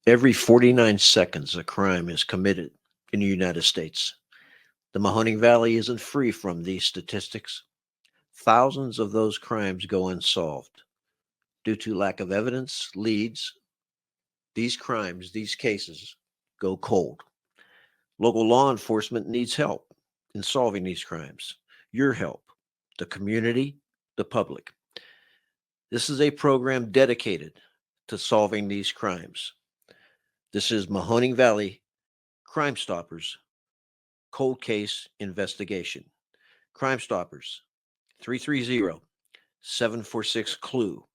Every 49 seconds, a crime is committed in the United States. The Mahoning Valley isn't free from these statistics. Thousands of those crimes go unsolved due to lack of evidence, leads. These cases go cold. Local law enforcement needs help in solving these crimes. Your help, the community, the public. This is a program dedicated to solving these crimes. This is Mahoning Valley Crime Stoppers Cold Case Investigation. Crime Stoppers, 330 746 CLUE,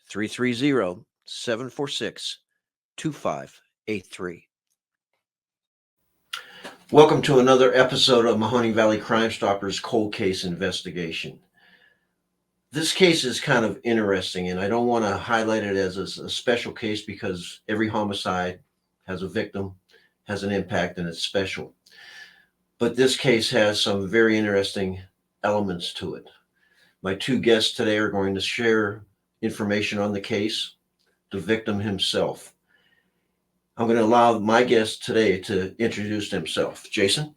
330 746 2583. Welcome to another episode of Mahoning Valley Crime Stoppers Cold Case Investigation. This case is kind of interesting, and I don't want to highlight it as a special case because every homicide has a victim, has an impact, and it's special. But this case has some very interesting elements to it. My two guests today are going to share information on the case, the victim himself. I'm going to allow my guest today to introduce himself. Jason?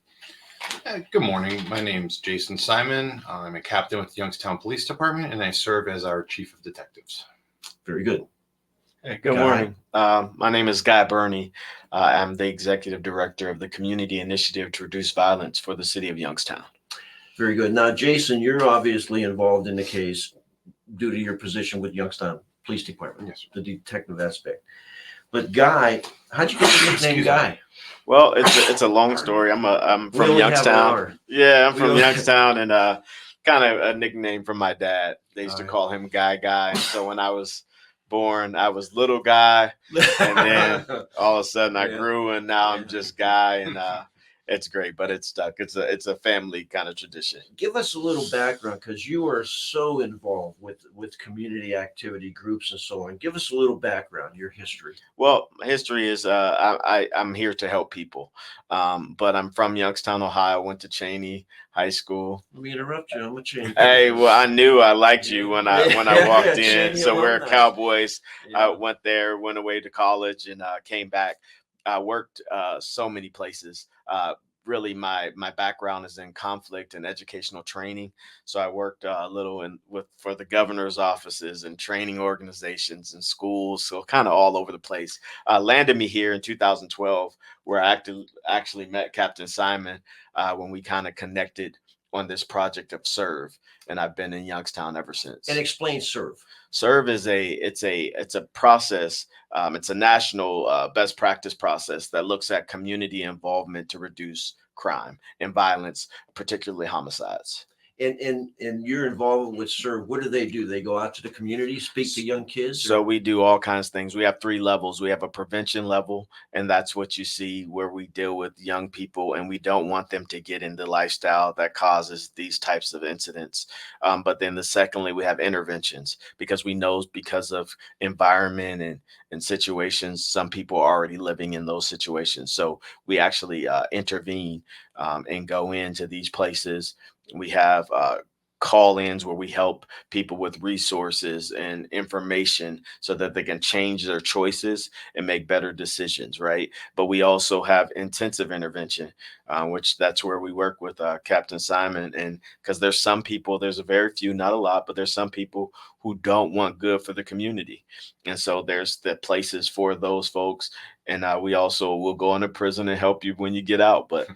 Good morning. My name's Jason Simon. I'm a captain with the Youngstown Police Department, and I serve as our chief of detectives. Very good. Hey, good morning. My name is Burney. I'm the executive director of the Community Initiative to Reduce Violence for the city of Youngstown. Very good. Now, Jason, you're obviously involved in the case due to your position with Youngstown Police Department, Yes, sir. The detective aspect. But Guy, how'd you get the nickname Guy? Well, it's a long story. I'm We from only have an Youngstown. hour. Yeah, I'm We from only- Youngstown, and kind of a nickname from my dad. They used to All right. call him Guy. And so when I was born, I was little Guy, and then all of a sudden I Yeah. grew, and now Yeah. I'm just Guy, and it's great, but it's stuck. It's a family kind of tradition. Give us a little background because you are so involved with community activity groups and so on. Give us a little background, your history. Well, history is I'm here to help people, but I'm from Youngstown, Ohio. Went to Cheney High School. Let me interrupt you. I'm a Cheney. Hey, well, I knew I liked you when I walked in. Cheney So we're alumni. Cowboys. I Yeah. went there, went away to college, and came back. I worked so many places. Really, my background is in conflict and educational training. So I worked a little for the governor's offices and training organizations and schools. So kind of all over the place. Landed me here in 2012, where I actually met Captain Simon when we kind of connected on this project of Serve, and I've been in Youngstown ever since. And explain serve. Serve is it's a process. It's a national best practice process that looks at community involvement to reduce crime and violence, particularly homicides. And your involvement with serve, what do? They go out to the community, speak to young kids? So we do all kinds of things. We have 3 levels. We have a prevention level, and that's what you see where we deal with young people, and we don't want them to get in the lifestyle that causes these types of incidents. But then secondly, we have interventions because we know because of environment and situations, some people are already living in those situations. So we actually intervene and go into these places. We have call-ins where we help people with resources and information so that they can change their choices and make better decisions, right? But we also have intensive intervention, which that's where we work with Captain Simon. And because there's some people, there's a very few, not a lot, but there's some people who don't want good for the community. And so there's the places for those folks. And we also will go into prison and help you when you get out. But,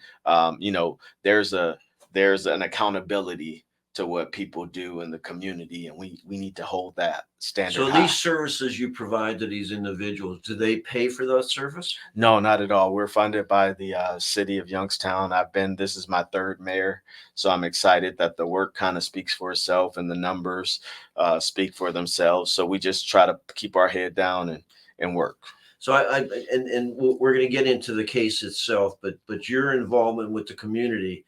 there's an accountability to what people do in the community, and we need to hold that standard So high. these services you provide to these individuals, do they pay for that service? No, not at all. We're funded by the city of Youngstown. This is my 3rd mayor, so I'm excited that the work kind of speaks for itself and the numbers speak for themselves. So we just try to keep our head down and work. So we're going to get into the case itself, but your involvement with the community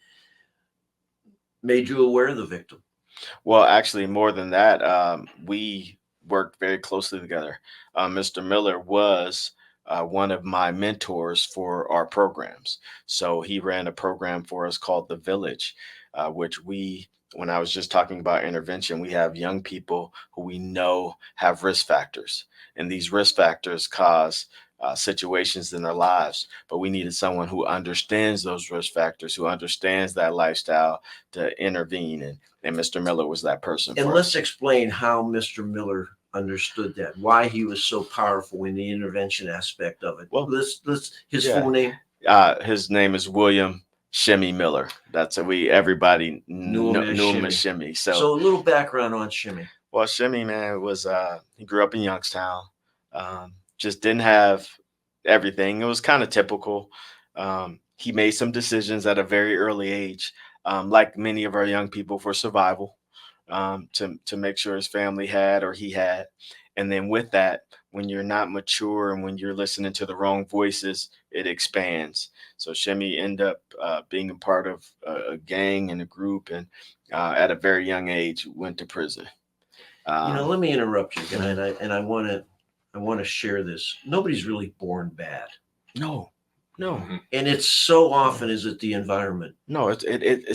made you aware of the victim. Well, actually, more than that, we worked very closely together. Mr. Miller was one of my mentors for our programs. So he ran a program for us called The Village, which when I was just talking about intervention, we have young people who we know have risk factors. And these risk factors cause situations in their lives. But we needed someone who understands those risk factors, who understands that lifestyle to intervene. And Mr. Miller was that person. And for let's us. explain how Mr. Miller understood that, why he was so powerful in the intervention aspect of it. Well, let's his yeah. full name. His name is William Shimmy Miller. That's everybody Knew him as Shimmy. So a little background on Shimmy. Well, Shimmy, man, was he grew up in Youngstown. Just didn't have everything. It was kind of typical. He made some decisions at a very early age, like many of our young people, for survival, to make sure his family had or he had. And then with that, when you're not mature and when you're listening to the wrong voices, it expands. So Shimmy ended up being a part of a gang and a group, and at a very young age went to prison. Let me interrupt you, Mhm. and I want to share this. Nobody's really born bad, No, no, Mhm. and it's so often is it the environment. no. It's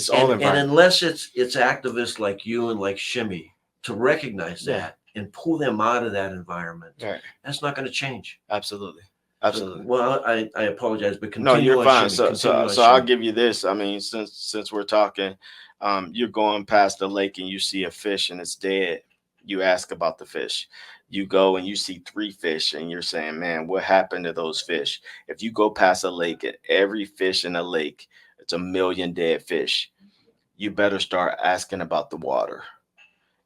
all And environment. unless it's activists like you and like Shimmy to recognize Yeah. that and pull them out of that environment, Right. that's not going to change. Absolutely. So, Absolutely. well, I apologize, but No, continue you're on, fine. Shimmy. Continue on, So I'll Shimmy. give you this. I mean, since we're talking, you're going past the lake and you see a fish and it's dead. You ask about the fish. You go and you see 3 fish and you're saying, man, what happened to those fish? If you go past a lake and every fish in a lake, it's a million dead fish, you better start asking about the water.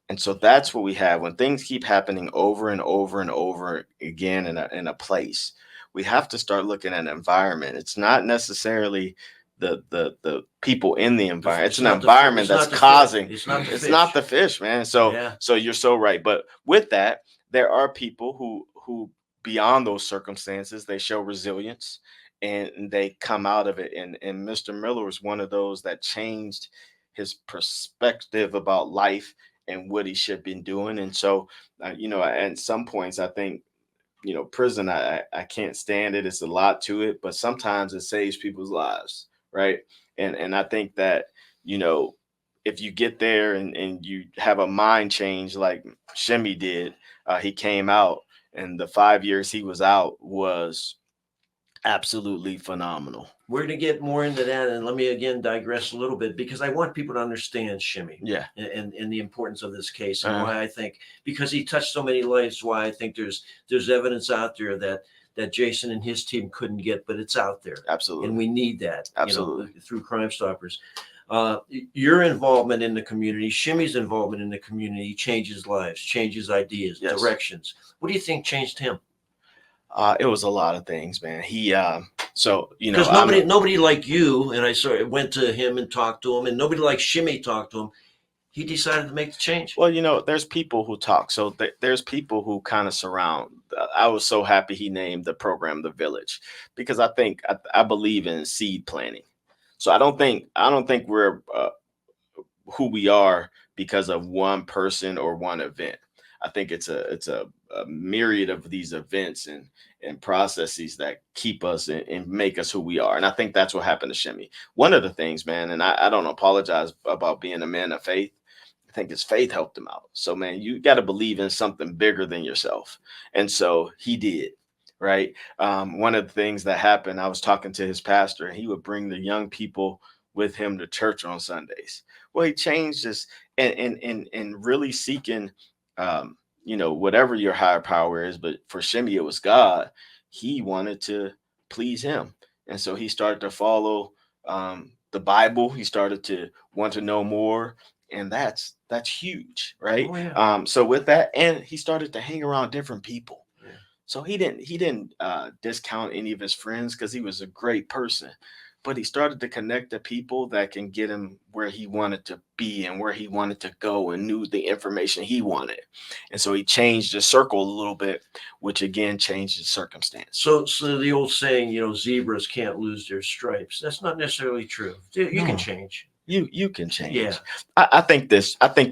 And so that's what we have when things keep happening over and over and over again in a place. We have to start looking at environment. It's not necessarily the people in the environment. It's an environment that's causing. It's not the It's fish. not the fish, man. So Yeah. so you're so right. But with that, there are people who beyond those circumstances, they show resilience and they come out of it. And Mr. Miller was one of those that changed his perspective about life and what he should be doing. And so, at some points, I think, prison, I can't stand it. It's a lot to it, but sometimes it saves people's lives, right? And I think that, you know, if you get there and you have a mind change like Shimmy did, he came out, and the 5 years he was out was absolutely phenomenal. We're going to get more into that, and let me again digress a little bit because I want people to understand Shimmy Yeah. and the importance of this case and Uh-huh. why I think, because he touched so many lives, why I think there's evidence out there that Jason and his team couldn't get, but it's out there, Absolutely. and we need that, Absolutely. through Crime Stoppers. Your involvement in the community, Shimmy's involvement in the community changes lives, changes ideas, Yes. directions. What do you think changed him? It was a lot of things, man. Because nobody like you and I went to him and talked to him, and nobody like Shimmy talked to him. He decided to make the change. Well, there's people who talk. So there's people who kind of surround. I was so happy he named the program The Village, because I believe in seed planting. So I don't think we're who we are because of one person or one event. I think it's a myriad of these events and processes that keep us and make us who we are. And I think that's what happened to Shimmy. One of the things, man, and I don't apologize about being a man of faith. I think his faith helped him out. So, man, you got to believe in something bigger than yourself. And so he did. Right. One of the things that happened, I was talking to his pastor, and he would bring the young people with him to church on Sundays. Well, he changed this and really seeking, whatever your higher power is. But for Shimmy, it was God. He wanted to please him. And so he started to follow the Bible. He started to want to know more. And that's huge, right? Oh, yeah. So with that, and he started to hang around different people. So he didn't discount any of his friends because he was a great person, but he started to connect to people that can get him where he wanted to be and where he wanted to go and knew the information he wanted. And so he changed the circle a little bit, which again changed the circumstance. So the old saying, zebras can't lose their stripes. That's not necessarily true. You can change. You can change. Yeah. I think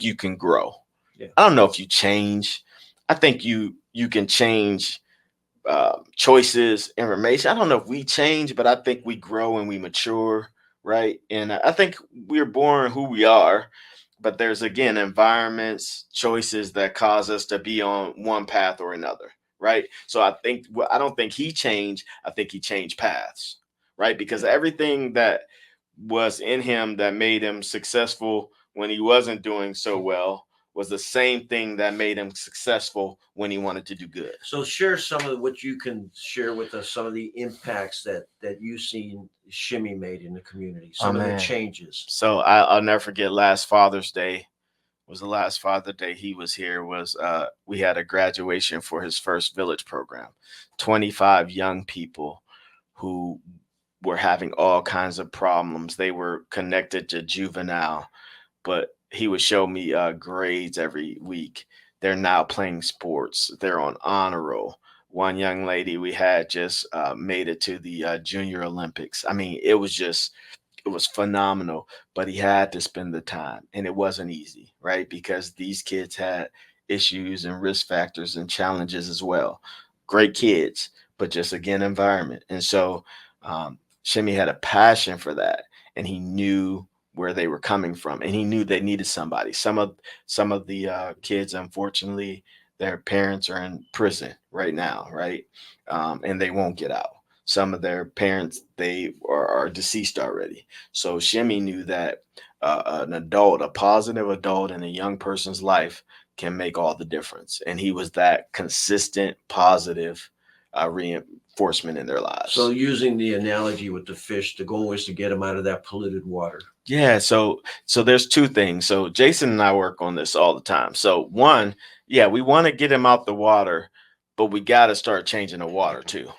you can grow. Yeah. I don't know if you change. I think you can change choices, information. I don't know if we change, but I think we grow and we mature, right? And I think we're born who we are, but there's again environments, choices that cause us to be on one path or another, right? So I don't think he changed. I think he changed paths, right? Because everything that was in him that made him successful when he wasn't doing so well was the same thing that made him successful when he wanted to do good. So share some of what you can share with us, some of the impacts that you've seen Shimmy made in the community, some of the man. changes. So I'll never forget last Father's Day was the last Father Day he was here. Was we had a graduation for his first village program. 25 young people who were having all kinds of problems. They were connected to juvenile, but he would show me grades every week. They're now playing sports. They're on honor roll. One young lady we had just made it to the Junior Olympics. I mean, it was phenomenal, but he had to spend the time, and it wasn't easy, right? Because these kids had issues and risk factors and challenges as well. Great kids, but just again, environment. And so Shimmy had a passion for that, and he knew where they were coming from, and he knew they needed somebody. Some of the kids, unfortunately, their parents are in prison right now, right? And they won't get out. Some of their parents, they are deceased already. So Shimmy knew that an adult, a positive adult in a young person's life can make all the difference. And he was that consistent, positive reinforcement in their lives. So using the analogy with the fish, the goal was to get them out of that polluted water. Yeah, so there's two things. So Jason and I work on this all the time. So one, yeah, we want to get him out the water, but we got to start changing the water too.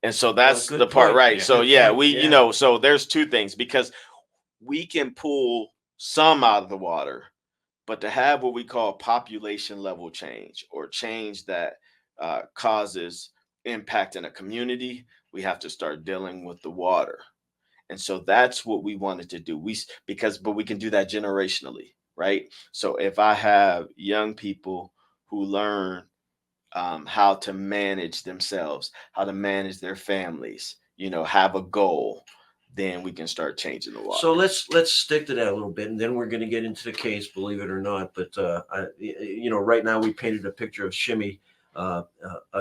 And so that's good the part, point. right? Yeah. So Good yeah, point. we Yeah. so there's two things because we can pull some out of the water, but to have what we call population level change or change that causes impact in a community, we have to start dealing with the water. And so that's what we wanted to do. But we can do that generationally, right? So if I have young people who learn how to manage themselves, how to manage their families, have a goal, then we can start changing the water. So let's stick to that a little bit, and then we're going to get into the case, believe it or not. But right now we painted a picture of Shimmy, a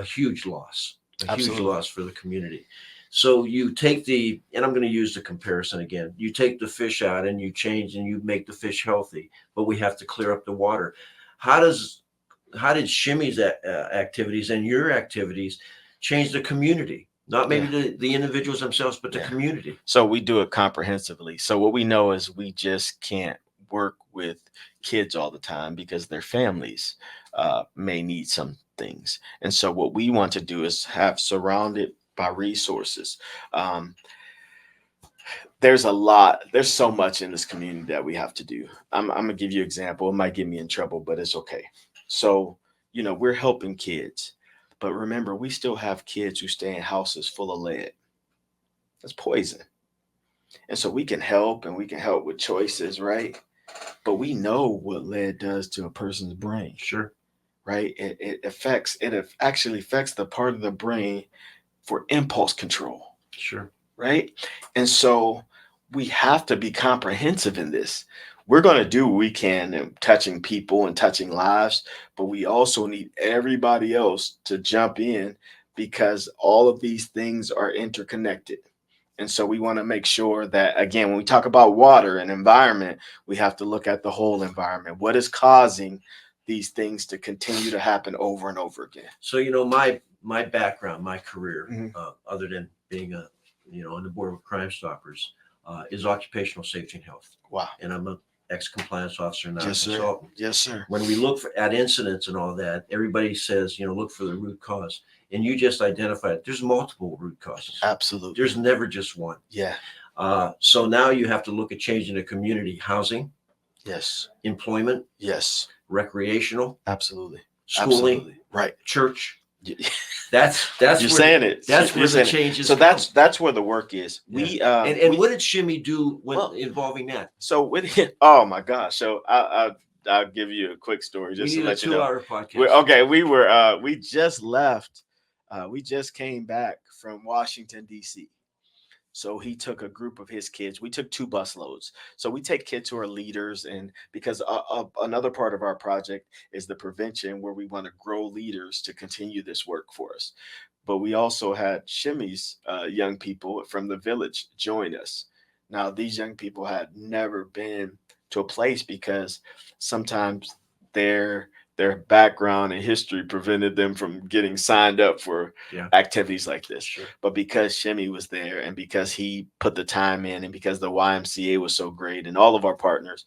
huge loss, Absolutely. for the community. So you take and I'm going to use the comparison again. You take the fish out and you change and you make the fish healthy, but we have to clear up the water. How did Shimmy's activities and your activities change the community? Not maybe the individuals themselves, but the community. So we do it comprehensively. So what we know is we just can't work with kids all the time because their families may need some things. And so what we want to do is have surrounded by resources. There's so much in this community that we have to do. I'm gonna give you an example. It might get me in trouble, but it's okay. So, we're helping kids, but remember, we still have kids who stay in houses full of lead. That's poison. And so we can help and we can help with choices, right? But we know what lead does to a person's brain. Sure. Right? It actually affects the part of the brain for impulse control. Sure. Right? And so we have to be comprehensive in this. We're going to do what we can in touching people and touching lives, but we also need everybody else to jump in because all of these things are interconnected. And so we want to make sure that, again, when we talk about water and environment, we have to look at the whole environment. What is causing these things to continue to happen over and over again? So, my background, my career, other than being on the board of Crime Stoppers, is occupational safety and health. Wow. And I'm an ex-compliance officer, not Yes, a consultant. Sir. Yes, sir. When we look at incidents and all that, everybody says, look for the root cause. And you just identified there's multiple root causes. Absolutely. There's never just one. Yeah. So now you have to look at changing the community: housing, yes, employment, yes, recreational, absolutely, schooling, absolutely. Right, church. Yeah. That's You're saying it. That's where the saying changes. So that's where the work is. Yeah. We what did Shimmy do involving that? So with oh my gosh. So I'll give you a quick story just to let you know. We need a 2-hour podcast. We just left. We just came back from Washington D.C. So he took a group of his kids. We took 2 bus loads. So we take kids who are leaders, and because another part of our project is the prevention, where we want to grow leaders to continue this work for us. But we also had Shimmy's young people from the village join us. Now, these young people had never been to a place because sometimes their background and history prevented them from getting signed up for Yeah. activities like this. Sure. But because Shimmy was there, and because he put the time in, and because the YMCA was so great, and all of our partners,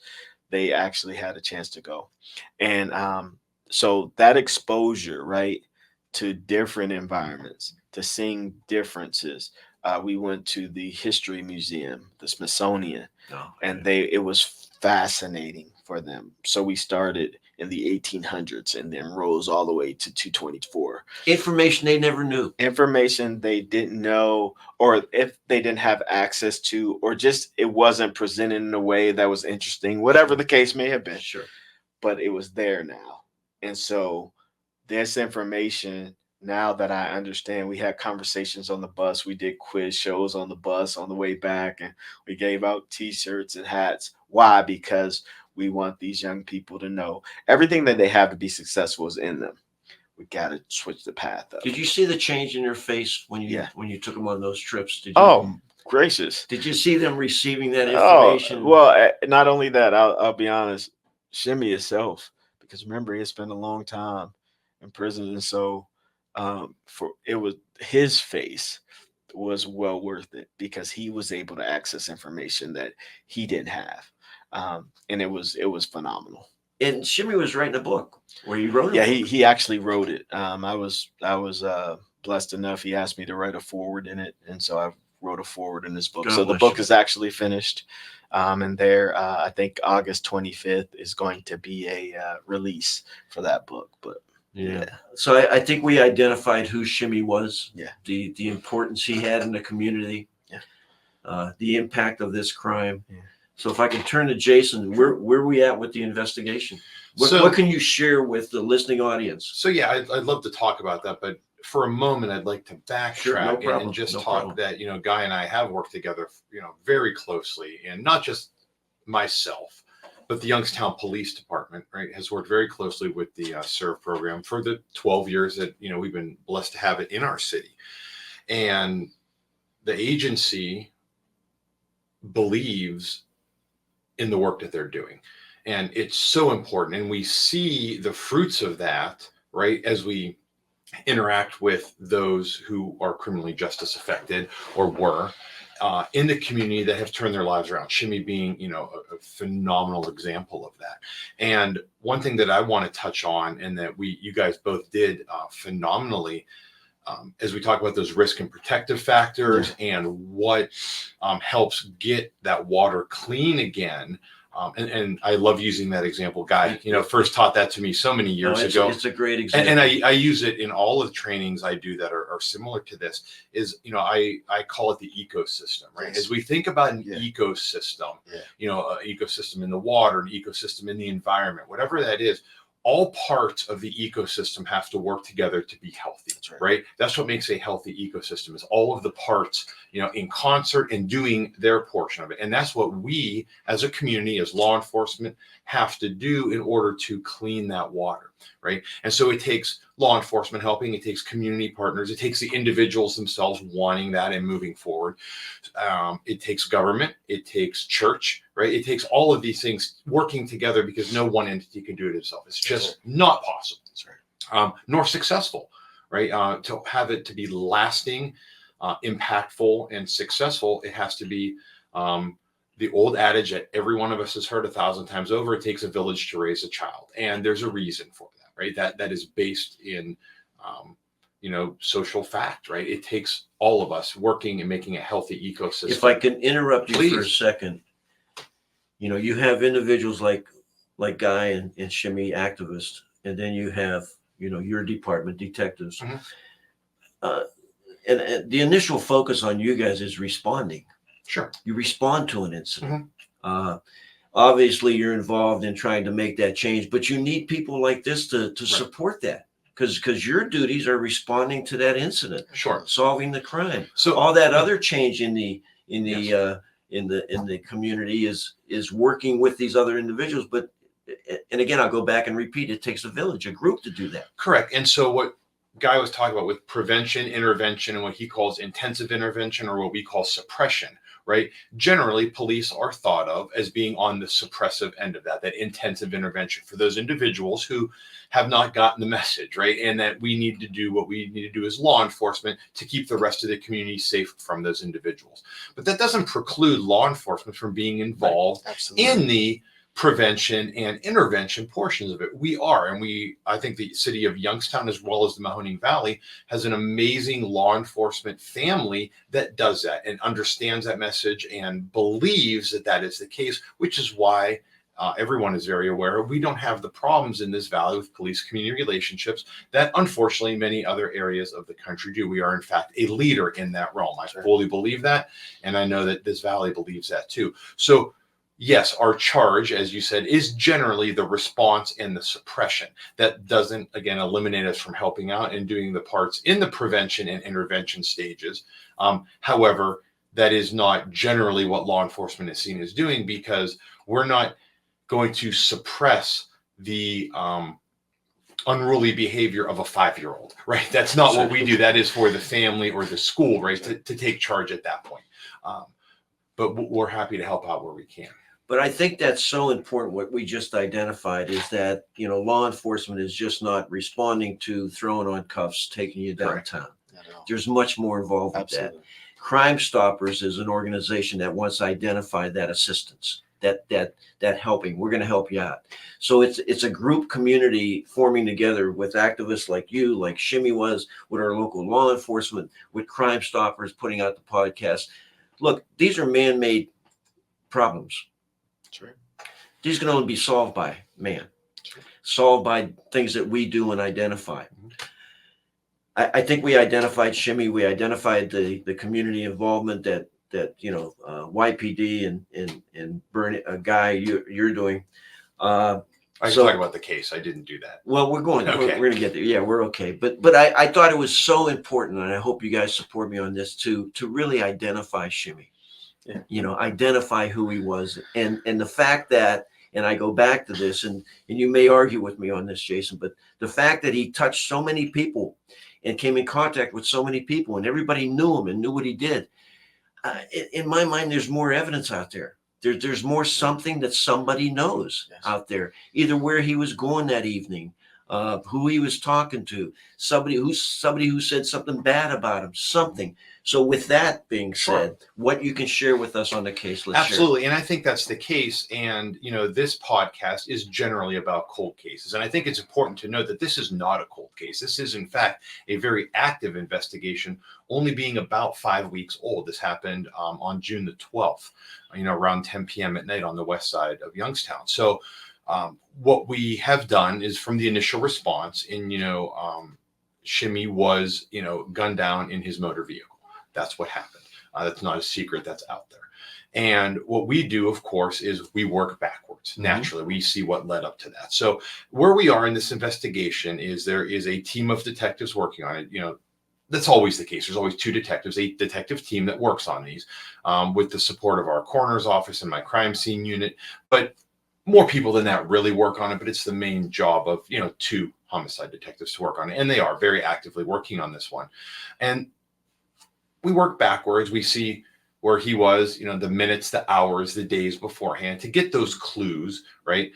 they actually had a chance to go. And so that exposure, right, to different environments, to seeing differences. We went to the History Museum, the Smithsonian, and it was fascinating for them. So we started in the 1800s and then rose all the way to 224. Information they never knew. Information they didn't know, or if they didn't have access to, or just it wasn't presented in a way that was interesting, whatever the case may have been. Sure. But it was there now. And so this information, now that I understand, we had conversations on the bus. We did quiz shows on the bus on the way back, and we gave out t-shirts and hats. Why? Because we want these young people to know everything that they have to be successful is in them. We got to switch the path up. Did you see the change in their face when you took them on those trips? Did you, Oh, gracious. Did you see them receiving that Oh, information? well, not only that, I'll be honest, Shimmy itself, because remember, he had spent a long time in prison. And so his face was well worth it, because he was able to access information that he didn't have. And it was phenomenal. And Shimmy was writing a book where he wrote it. Yeah, he actually wrote it. I was blessed enough. He asked me to write a foreword in it, and so I wrote a foreword in this book. God So the bless book you. is actually finished, and there I think August 25th is going to be a release for that book. But yeah. So I think we identified who Shimmy was. Yeah. The importance he had in the community. Yeah. The impact of this crime. Yeah. So if I can turn to Jason, where are we at with the investigation? What can you share with the listening audience? So yeah, I'd love to talk about that, but for a moment, I'd like to backtrack Sure, no problem, and just no talk problem. that, Guy and I have worked together, very closely, and not just myself, but the Youngstown Police Department, right, has worked very closely with the SERVE program for the 12 years that, we've been blessed to have it in our city. And the agency believes in the work that they're doing. And it's so important. And we see the fruits of that, right, as we interact with those who are criminally justice affected or were in the community that have turned their lives around. Shimmy being, a phenomenal example of that. And one thing that I want to touch on, and that you guys both did phenomenally, as we talk about those risk and protective factors and what helps get that water clean again. And I love using that example. Guy, first taught that to me so many years ago. It's a great example. And I use it in all of the trainings I do that are similar to this. Is, I call it the ecosystem, right? Yes. As we think about an ecosystem, an ecosystem in the water, an ecosystem in the environment, whatever that is, all parts of the ecosystem have to work together to be healthy. That's right. Right? That's what makes a healthy ecosystem, is all of the parts, in concert and doing their portion of it. And that's what we as a community, as law enforcement, have to do in order to clean that water. Right? And so it takes law enforcement helping, it takes community partners, it takes the individuals themselves wanting that and moving forward. It takes government, it takes church, right? It takes all of these things working together, because no one entity can do it itself. It's just not possible. That's right. Nor successful, right? To have it to be lasting, impactful, and successful, it has to be the old adage that every one of us has heard 1,000 times over: it takes a village to raise a child. And there's a reason for that, right? That is based in, social fact, right? It takes all of us working and making a healthy ecosystem. If I can interrupt you for a Please. second, you have individuals like Guy and Shimmy, activists, and then you have, your department, detectives. Mhm. And the initial focus on you guys is responding. Sure. You respond to an incident. Obviously, you're involved in trying to make that change, but you need people like this to support that, because your duties are responding to that incident, Sure. solving the crime. So all that other change in the in the Yes. in the community is working with these other individuals. But and again, I'll go back and repeat: it takes a village, a group, to do that. Correct. And so what Guy was talking about with prevention, intervention, and what he calls intensive intervention, or what we call suppression, right? Generally, police are thought of as being on the suppressive end of that intensive intervention for those individuals who have not gotten the message, right? And that we need to do what we need to do as law enforcement to keep the rest of the community safe from those individuals. But that doesn't preclude law enforcement from being involved in the prevention and intervention portions of it. We are, and I think the city of Youngstown, as well as the Mahoning Valley, has an amazing law enforcement family that does that and understands that message and believes that that is the case, which is why everyone is very aware we don't have the problems in this valley with police community relationships that unfortunately many other areas of the country do. We are in fact a leader in that realm. I fully believe that, and I know that this valley believes that too. So yes, our charge, as you said, is generally the response and the suppression. That doesn't, again, eliminate us from helping out and doing the parts in the prevention and intervention stages. However, that is not generally what law enforcement is seen as doing, because we're not going to suppress the unruly behavior of a 5-year-old, right? That's not what we do. That is for the family or the school, right, to take charge at that point. But we're happy to help out where we can. But I think that's so important. What we just identified is that, law enforcement is just not responding to throwing on cuffs, taking you downtown. There's much more involved with that. Crime Stoppers is an organization that wants to identify that assistance, that helping. We're going to help you out. So it's a group community forming together with activists like you, like Shimmy was, with our local law enforcement, with Crime Stoppers putting out the podcast. Look, these are man-made problems. Sure. These can only be solved by man, solved by things that we do and identify. I think we identified Shimmy. We identified the community involvement that YPD and Burney, Guy, you're doing. I can talk about the case. I didn't do that. Well, we're going to get there. Yeah, we're okay. But I thought it was so important, and I hope you guys support me on this, to really identify Shimmy. Yeah. Identify who he was, and the fact that, and I go back to this, and you may argue with me on this, Jason, but the fact that he touched so many people and came in contact with so many people, and everybody knew him and knew what he did. In my mind, there's more evidence out there. There's more something that somebody knows out there, either where he was going that evening, who he was talking to, somebody who said something bad about him, something. So with that being said, what you can share with us on the case, let's Absolutely. share. And I think that's the case. And, this podcast is generally about cold cases. And I think it's important to note that this is not a cold case. This is, in fact, a very active investigation, only being about 5 weeks old. This happened on June the 12th, around 10 p.m. at night on the west side of Youngstown. So what we have done is, from the initial response, Shimmy was, gunned down in his motor vehicle. That's what happened. That's not a secret. That's out there. And what we do, of course, is we work backwards. Naturally, we see what led up to that. So where we are in this investigation is there is a team of detectives working on it. That's always the case. There's always 2 detectives, a detective team that works on these with the support of our coroner's office and my crime scene unit. But more people than that really work on it, but it's the main job of, 2 homicide detectives to work on it. And they are very actively working on this one. And we work backwards. We see where he was, the minutes, the hours, the days beforehand, to get those clues, right,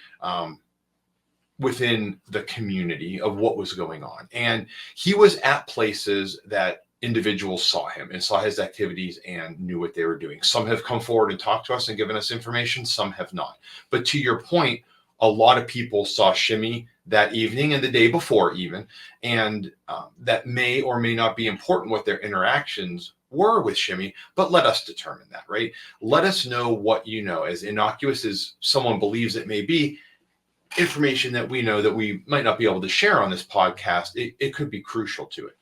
within the community of what was going on. And he was at places that individuals saw him and saw his activities and knew what they were doing. Some have come forward and talked to us and given us information. Some have not. But to your point, a lot of people saw Shimmy that evening and the day before even, and that may or may not be important what their interactions were with Shimmy, but let us determine that, right? Let us know what you know. As innocuous as someone believes it may be, information that we know that we might not be able to share on this podcast, it could be crucial to it.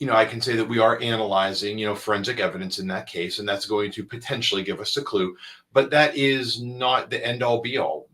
I can say that we are analyzing, forensic evidence in that case, and that's going to potentially give us a clue, but that is not the end all be all.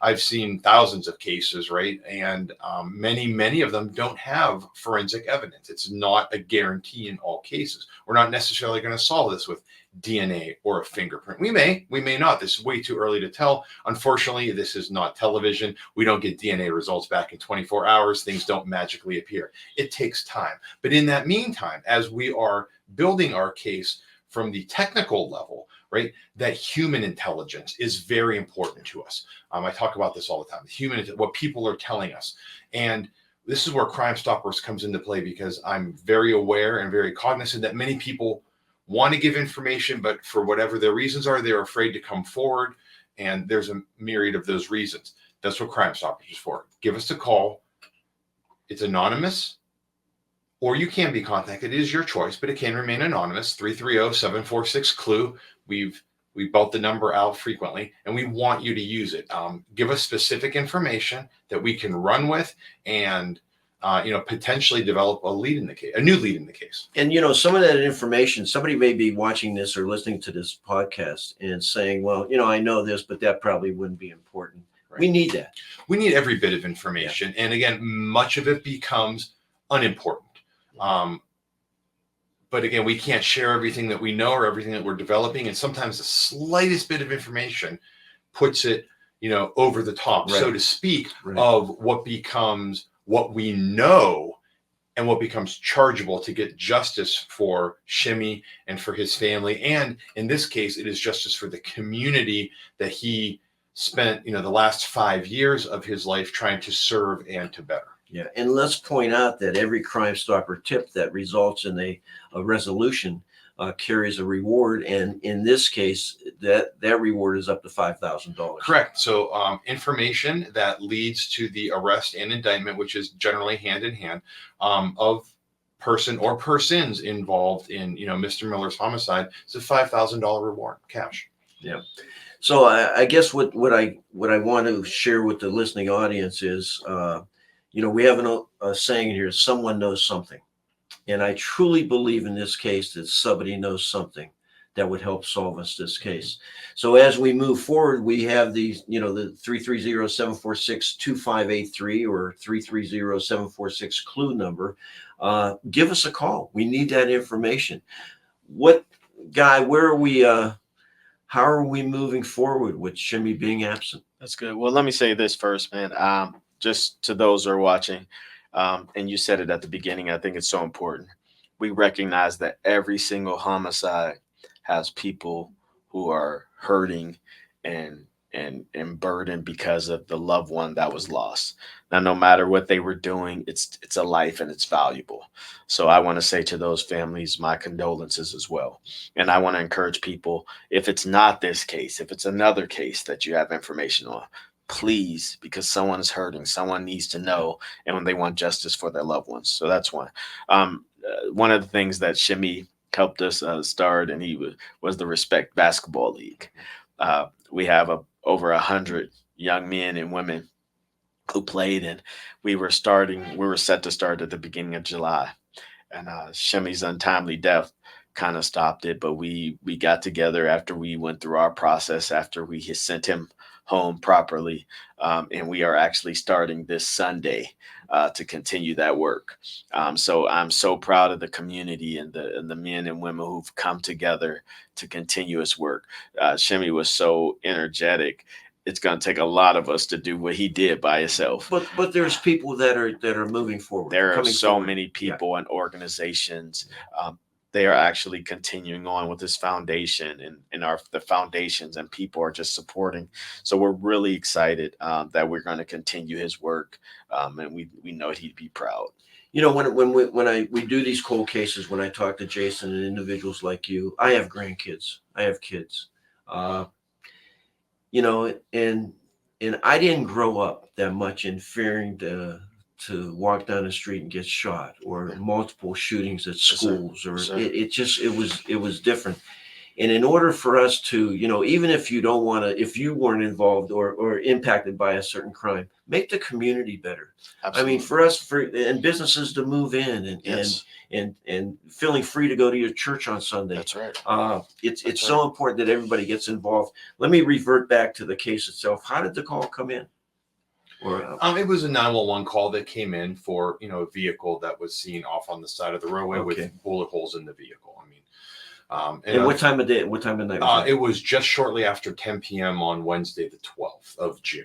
I've seen thousands of cases, right? And many of them don't have forensic evidence. It's not a guarantee in all cases. We're not necessarily going to solve this with DNA or a fingerprint. We may not. This is way too early to tell. Unfortunately, this is not television. We don't get DNA results back in 24 hours. Things don't magically appear. It takes time. But in that meantime, as we are building our case from the technical level, right, that human intelligence is very important to us. I talk about this all the time. What people are telling us. And this is where Crime Stoppers comes into play, because I'm very aware and very cognizant that many people want to give information, but for whatever their reasons are, they're afraid to come forward. And there's a myriad of those reasons. That's what Crime Stoppers is for. Give us a call. It's anonymous, or you can be contacted. It is your choice, but it can remain anonymous. 330-746-CLUE. We belt the number out frequently, and we want you to use it. Give us specific information that we can run with, and potentially develop a new lead in the case. And, some of that information, somebody may be watching this or listening to this podcast and saying, well, I know this, but that probably wouldn't be important. Right. We need that. We need every bit of information. Yeah. And again, much of it becomes unimportant. But again, we can't share everything that we know or everything that we're developing. And sometimes the slightest bit of information puts it, over the top, right, so to speak, right, of what becomes what we know and what becomes chargeable to get justice for Shimmy and for his family. And in this case, it is justice for the community that he spent, the last 5 years of his life trying to serve and to better. Yeah, and let's point out that every Crime Stopper tip that results in a resolution carries a reward, and in this case, that reward is up to $5,000. Correct. So information that leads to the arrest and indictment, which is generally hand in hand, of person or persons involved in Mr. Miller's homicide, is a $5,000 reward, cash. Yeah. So I guess what I want to share with the listening audience is, we have a saying here: someone knows something. And I truly believe in this case that somebody knows something that would help solve us this case. So as we move forward, we have these, the 330-746-2583 or 330-746-CLUE number. Give us a call. We need that information. Guy, where are we? How are we moving forward with Shimmy being absent? That's good. Well, let me say this first, man. Just to those who are watching, and you said it at the beginning, I think it's so important. We recognize that every single homicide has people who are hurting and burdened because of the loved one that was lost. Now, no matter what they were doing, it's a life and it's valuable. So I want to say to those families, my condolences as well. And I want to encourage people, if it's not this case, if it's another case that you have information on, please, because someone is hurting, someone needs to know, and when they want justice for their loved ones. So that's one. One of the things that Shimmy helped us start, and he was the Respect Basketball League. We have over 100 young men and women who played, and we were set to start at the beginning of July, and Shimmy's untimely death kind of stopped it. But we got together after we went through our process, after we had sent him home properly, and we are actually starting this Sunday to continue that work. So I'm so proud of the community and the men and women who've come together to continue his work. Shimmy was so energetic. It's going to take a lot of us to do what he did by himself. But there's people that are moving forward. There are so many people and organizations. They are actually continuing on with this foundation, and the foundations and people are just supporting. So we're really excited that we're going to continue his work, and we know he'd be proud. When we do these cold cases, when I talk to Jason and individuals like you, I have grandkids, I have kids, and I didn't grow up that much in fearing to walk down the street and get shot, or multiple shootings at schools, or it was different. And in order for us to, even if you don't want to, if you weren't involved or impacted by a certain crime, make the community better. Absolutely. I mean, for us, and businesses to move in Yes. and feeling free to go to your church on Sunday. That's right. It's That's so important that everybody gets involved. Let me revert back to the case itself. How did the call come in? Or It was a 911 call that came in for, a vehicle that was seen off on the side of the roadway Okay. with bullet holes in the vehicle. I mean, and what time of day? What time of night was that? it was just shortly after 10 p.m. on Wednesday, the 12th of June.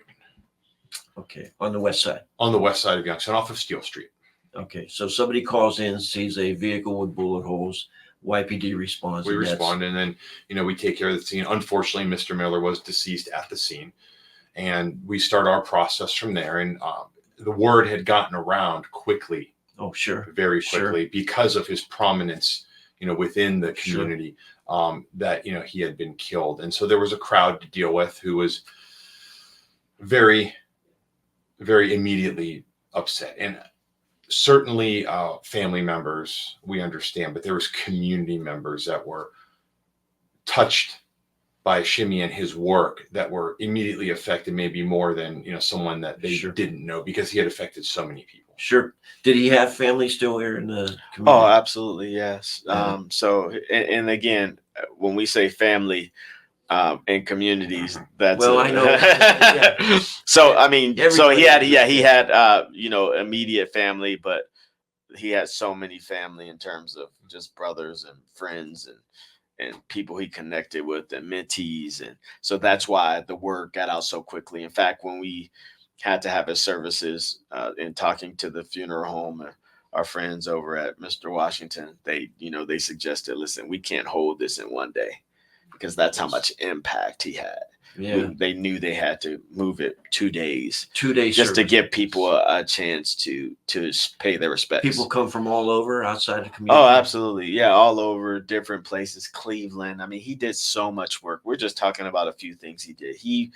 Okay, on the west side. On the west side of Youngstown, off of Steel Street. Okay, so somebody calls in, sees a vehicle with bullet holes. YPD responds. We respond, and then we take care of the scene. Unfortunately, Mr. Miller was deceased at the scene, and we start our process from there. And the word had gotten around quickly. Oh, sure. Very quickly, because of his prominence, within the community, that he had been killed. And so there was a crowd to deal with who was very, very immediately upset. And certainly family members, we understand, but there was community members that were touched by Shimmy and his work that were immediately affected, maybe more than someone that they didn't know, because he had affected so many people. Sure. Did he have family still here in the community? Oh, absolutely, yes. So, and again, when we say family and communities, that's well, I know. Yeah. So I mean, Everybody he had immediate family, but he had so many family in terms of just brothers and friends and people he connected with and mentees, and so that's why the word got out so quickly. In fact, when we had to have his services in talking to the funeral home, our friends over at Mr. Washington, they suggested, listen, we can't hold this in one day, because that's how much impact he had. Yeah. They knew they had to move it 2 days. 2 days just to give people a chance to pay their respects. People come from all over outside the community. Oh, absolutely. Yeah, all over, different places. Cleveland. I mean, he did so much work. We're just talking about a few things he did. He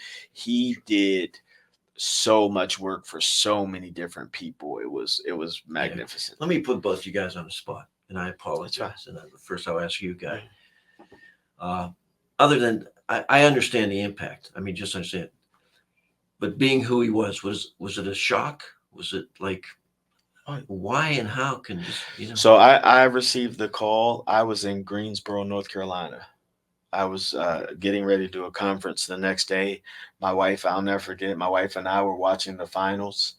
did so much work for so many different people. It was magnificent. Let me put both you guys on the spot, and I apologize. And first I'll ask you, Guy. Other than I understand the impact. I mean, just understand. But being who he was it a shock? Was it like, why and how can this, So I received the call. I was in Greensboro, North Carolina. I was getting ready to do a conference the next day. My wife, I'll never forget, my wife and I were watching the finals.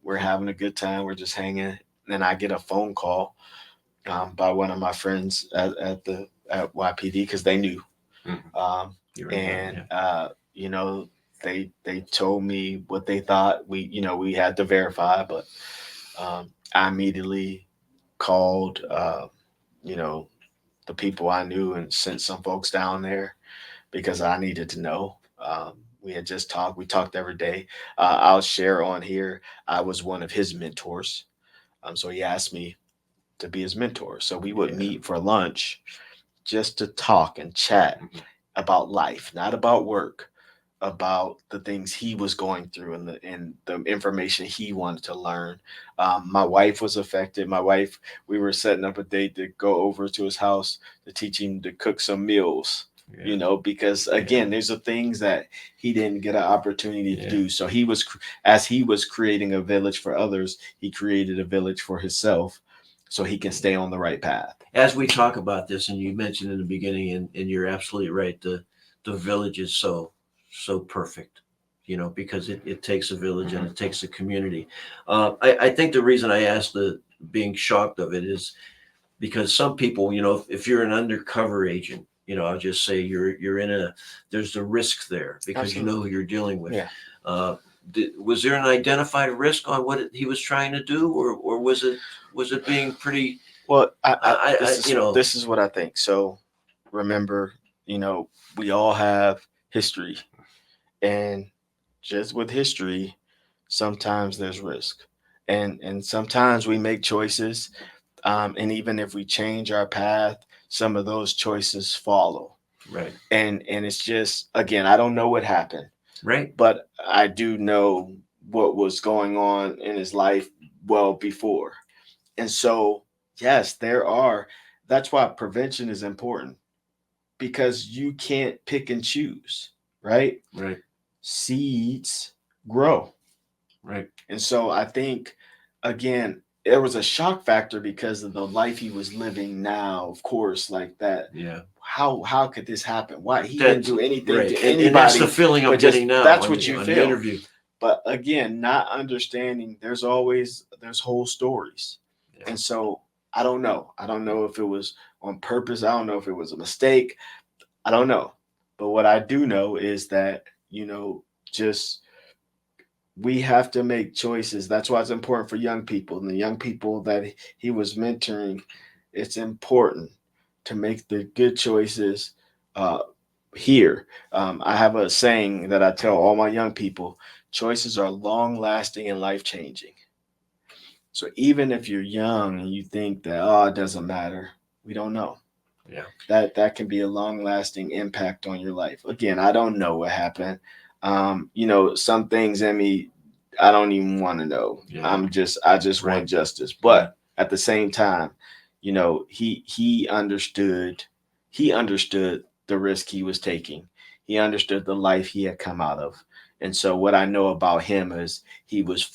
We're having a good time. We're just hanging. And I get a phone call by one of my friends at YPD, because they knew. They told me what they thought. We had to verify, but I immediately called, the people I knew and sent some folks down there, because I needed to know. We had just talked. We talked every day. I'll share on here. I was one of his mentors. So he asked me to be his mentor. So we would meet for lunch just to talk and chat about life, not about work, about the things he was going through and the information he wanted to learn. My wife was affected. We were setting up a date to go over to his house to teach him to cook some meals, because again, there's the things that he didn't get an opportunity to do. So as he was creating a village for others, he created a village for himself, so he can stay on the right path. As we talk about this, and you mentioned in the beginning, and you're absolutely right, the village is so perfect, because it takes a village and it takes a community. I think the reason I asked the being shocked of it is because some people, if you're an undercover agent, I'll just say there's the risk there, because Absolutely. you know who you're dealing with. Yeah. Was there an identified risk on what he was trying to do, or was it being pretty? Well, this is what I think. So remember, we all have history, and just with history, sometimes there's risk, and sometimes we make choices, and even if we change our path, some of those choices follow. Right. And it's just, again, I don't know what happened. Right. But I do know what was going on in his life well before. And so, yes, that's why prevention is important, because you can't pick and choose, right? Right. Seeds grow. Right. And so I think, again, there was a shock factor because of the life he was living now, of course, like that. Yeah. How could this happen? Why he That's didn't do anything right. to And anybody? that's the feeling I'm but just getting now. that's on what the- you on the feel. interview. But again, not understanding there's whole stories. Yeah. And so I don't know. I don't know if it was on purpose. I don't know if it was a mistake. I don't know. But what I do know is that, just we have to make choices. That's why it's important for young people and the young people that he was mentoring. It's important to make the good choices here. I have a saying that I tell all my young people: choices are long lasting and life changing. So even if you're young and you think that, oh, it doesn't matter, we don't know. Yeah. That can be a long lasting impact on your life. Again, I don't know what happened. Some things in me, I don't even want to know. Yeah. I just Right. want justice. But at the same time, he understood the risk he was taking. He understood the life he had come out of. And so what I know about him is he was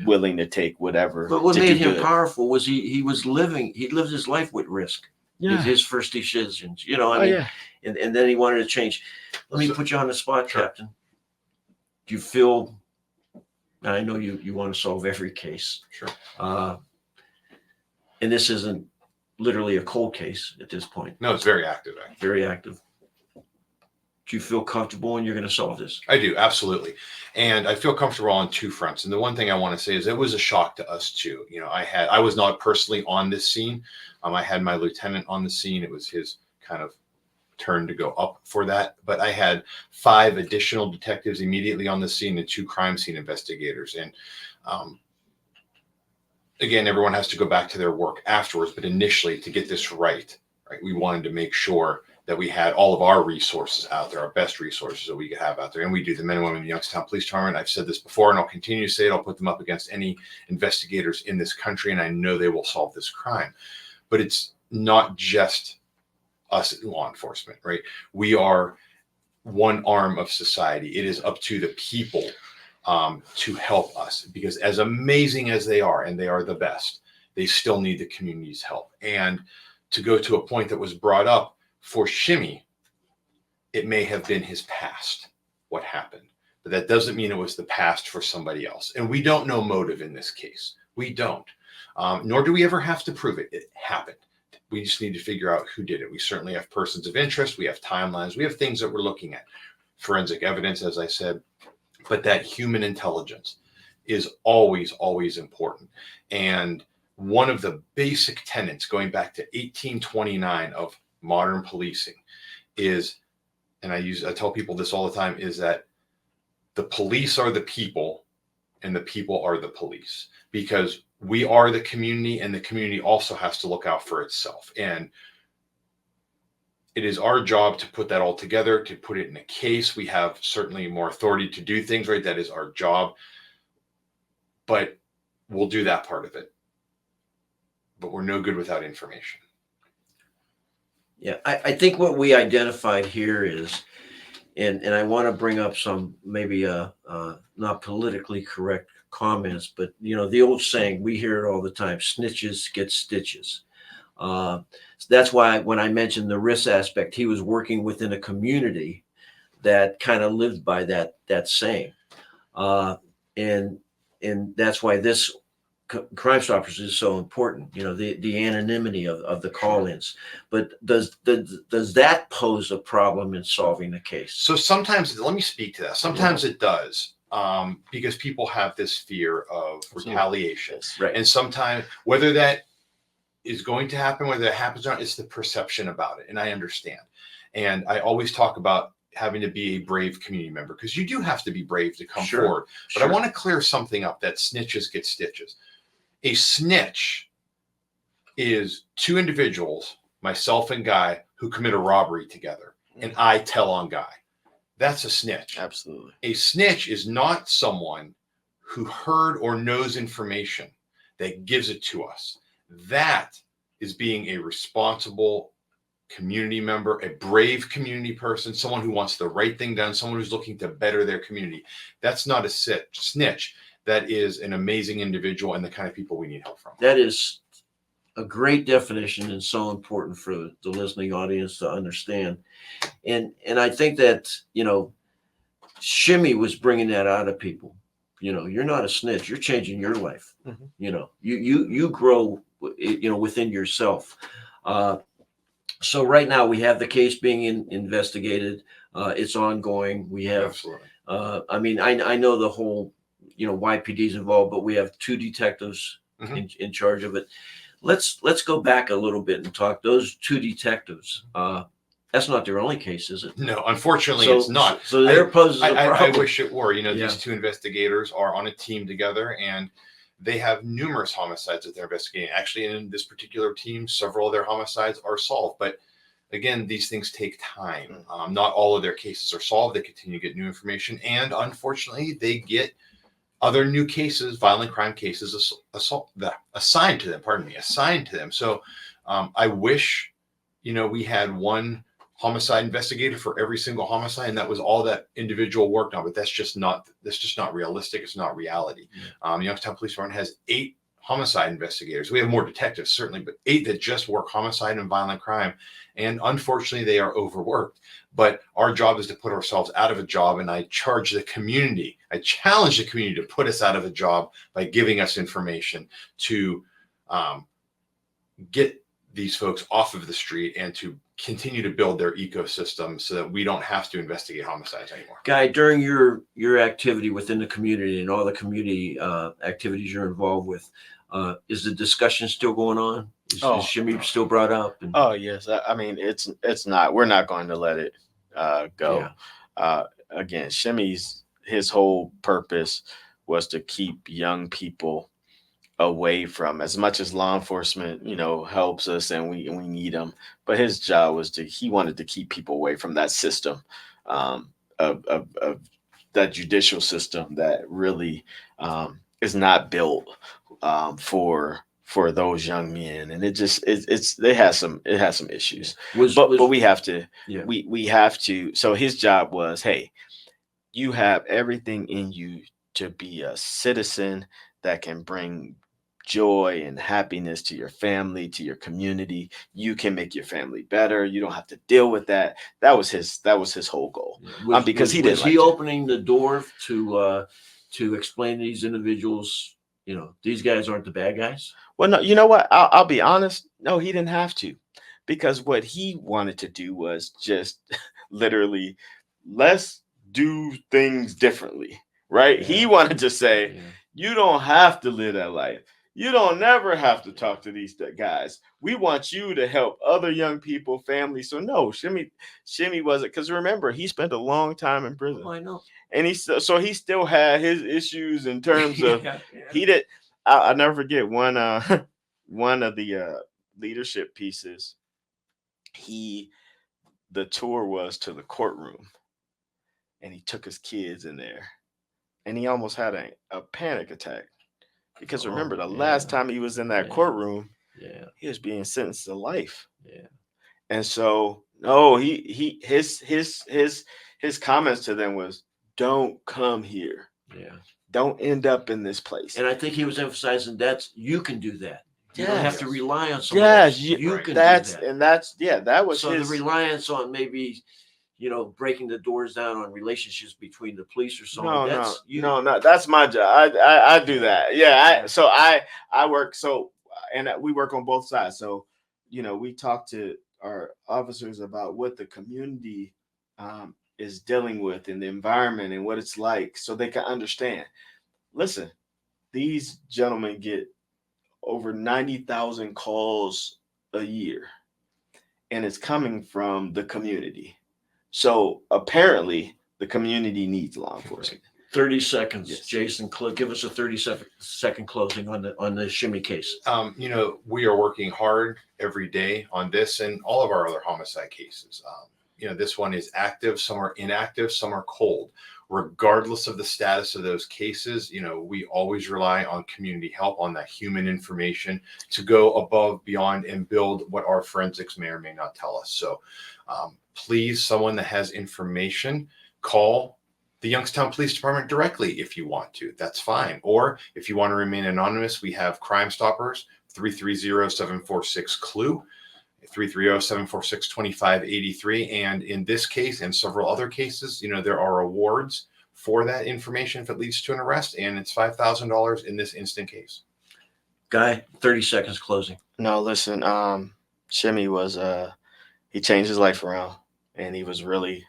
willing to take whatever. But what to made do him good. powerful was he lived his life with risk. His first decisions, I mean, and then he wanted to change. Let me put you on the spot, Sure. Captain. Do you feel, I know you want to solve every case. Sure. And this isn't literally a cold case at this point. No, it's very active. Actually. Very active. Do you feel comfortable when you're going to solve this? I do, absolutely. And I feel comfortable on two fronts. And the one thing I want to say is it was a shock to us too. I was not personally on this scene. I had my lieutenant on the scene. It was his kind of turn to go up for that. But I had 5 additional detectives immediately on the scene and 2 crime scene investigators. And again, everyone has to go back to their work afterwards. But initially, to get this right, we wanted to make sure that we had all of our resources out there, our best resources that we could have out there. And we do. The men and women in the Youngstown Police Department, I've said this before, and I'll continue to say it. I'll put them up against any investigators in this country, and I know they will solve this crime. But it's not just us in law enforcement, right? We are one arm of society. It is up to the people to help us, because as amazing as they are, and they are the best, they still need the community's help. And to go to a point that was brought up, for Shimmy, it may have been his past, what happened. But that doesn't mean it was the past for somebody else. And we don't know motive in this case. We don't. Nor do we ever have to prove it. It happened. We just need to figure out who did it. We certainly have persons of interest. We have timelines. We have things that we're looking at. Forensic evidence, as I said. But that human intelligence is always, always important. And one of the basic tenets going back to 1829 of modern policing is, and I tell people this all the time, is that the police are the people and the people are the police, because we are the community, and the community also has to look out for itself. And it is our job to put that all together, to put it in a case. We have certainly more authority to do things, right? That is our job, but we'll do that part of it. But we're no good without information. Yeah, I think what we identified here is, and I want to bring up some maybe not politically correct comments, but the old saying, we hear it all the time: snitches get stitches. That's why when I mentioned the risk aspect, he was working within a community that kind of lived by that saying, and that's why this Crime Stoppers is so important. The anonymity of the call-ins. But does that pose a problem in solving the case? So sometimes, let me speak to that. Sometimes it does, because people have this fear of retaliation. Right. And sometimes, whether that is going to happen, whether it happens or not, it's the perception about it. And I understand. And I always talk about having to be a brave community member, because you do have to be brave to come forward. But I want to clear something up, that snitches get stitches. A snitch is 2 individuals, myself and Guy, who commit a robbery together, and I tell on Guy. That's a snitch. Absolutely. A snitch is not someone who heard or knows information that gives it to us. That is being a responsible community member, a brave community person, someone who wants the right thing done, someone who's looking to better their community. That's not a snitch. That is an amazing individual and the kind of people we need help from. That is a great definition and so important for the listening audience to understand. And I think that, Shimmy was bringing that out of people. You're not a snitch. You're changing your life. You grow, within yourself. So right now we have the case being investigated. It's ongoing. We have, Absolutely. I know the whole, YPD's involved, but we have 2 detectives in charge of it. Let's go back a little bit and talk those 2 detectives. That's not their only case, is it? No, unfortunately, it's not. So there poses a problem. I wish it were. These 2 investigators are on a team together, and they have numerous homicides that they're investigating. Actually, in this particular team, several of their homicides are solved. But again, these things take time. Not all of their cases are solved. They continue to get new information, and unfortunately, they get other new cases, violent crime cases, assigned to them. So I wish, we had one homicide investigator for every single homicide, and that was all that individual worked on. But that's just not realistic. It's not reality. Youngstown Police Department has 8 homicide investigators. We have more detectives, certainly, but 8 that just work homicide and violent crime. And unfortunately, they are overworked. But our job is to put ourselves out of a job. And I challenge the community to put us out of a job by giving us information to get these folks off of the street and to continue to build their ecosystem so that we don't have to investigate homicides anymore. Guy, during your activity within the community and all the community activities you're involved with, is the discussion still going on? Is Shimmy still brought up? Oh, yes. I mean, it's not. We're not going to let it go. Yeah. Again, his whole purpose was to keep young people away from, as much as law enforcement, helps us and we need them. But his job was he wanted to keep people away from that system, of that judicial system that really is not built for those young men. And it has some issues. But we have to, we have to. So his job was, hey, you have everything in you to be a citizen that can bring joy and happiness to your family, to your community. You can make your family better. You don't have to deal with that. That was his whole goal. Because he didn't. Was he opening the door to explain to these individuals, these guys aren't the bad guys? Well, no, you know what? I'll be honest. No, he didn't have to, because what he wanted to do was just literally, let's do things differently, right? Yeah. He wanted to say, you don't have to live that life. You don't never have to talk to these guys. We want you to help other young people, families. So no, Shimmy wasn't, because remember, he spent a long time in prison. Oh, I know. And he still had his issues in terms of he did. I'll never forget one of the leadership pieces. The tour was to the courtroom, and he took his kids in there, and he almost had a panic attack. Because remember, the last time he was in that courtroom, he was being sentenced to life. Yeah. And so, no, his comments to them was, don't come here. Yeah. Don't end up in this place. And I think he was emphasizing that you can do that. You don't have to rely on someone else. You can do that. And that was so the reliance on maybe breaking the doors down on relationships between the police or someone. No, that's my job. I do that. Yeah. I work. So, and we work on both sides. So, we talk to our officers about what the community is dealing with in the environment and what it's like, so they can understand. Listen, these gentlemen get over 90,000 calls a year, and it's coming from the community. So apparently the community needs law enforcement. 30 seconds, yes. Jason, give us a 30-second closing on the Shimmy case. We are working hard every day on this and all of our other homicide cases. This one is active, some are inactive, some are cold. regardless of the status of those cases, we always rely on community help, on that human information to go above, beyond, and build what our forensics may or may not tell us. So please, someone that has information, call the Youngstown Police Department directly if you want to. That's fine. Or if you want to remain anonymous, we have Crime Stoppers, 330-746-CLUE. 330-746-2583. And in this case and several other cases, there are awards for that information if it leads to an arrest, and it's $5,000 in this instant case. Guy, 30 seconds closing. No, listen, Shimmy was he changed his life around, and he was really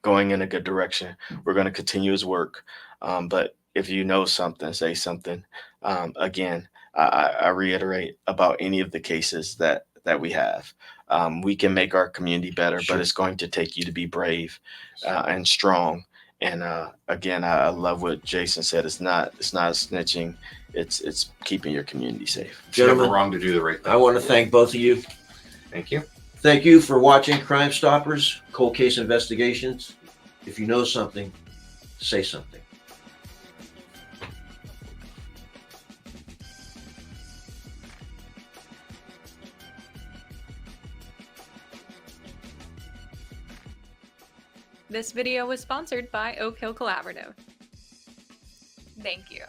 going in a good direction. We're going to continue his work. But if you know something, say something. Again, I reiterate about any of the cases that we have. We can make our community better, Sure. but it's going to take you to be brave and strong. And again, I love what Jason said. It's not snitching. It's keeping your community safe. It's never Gentlemen, wrong to do the right thing. I want to thank both of you. Thank you. Thank you for watching Crime Stoppers, Cold Case Investigations. If you know something, say something. This video was sponsored by Oak Hill Collaborative. Thank you.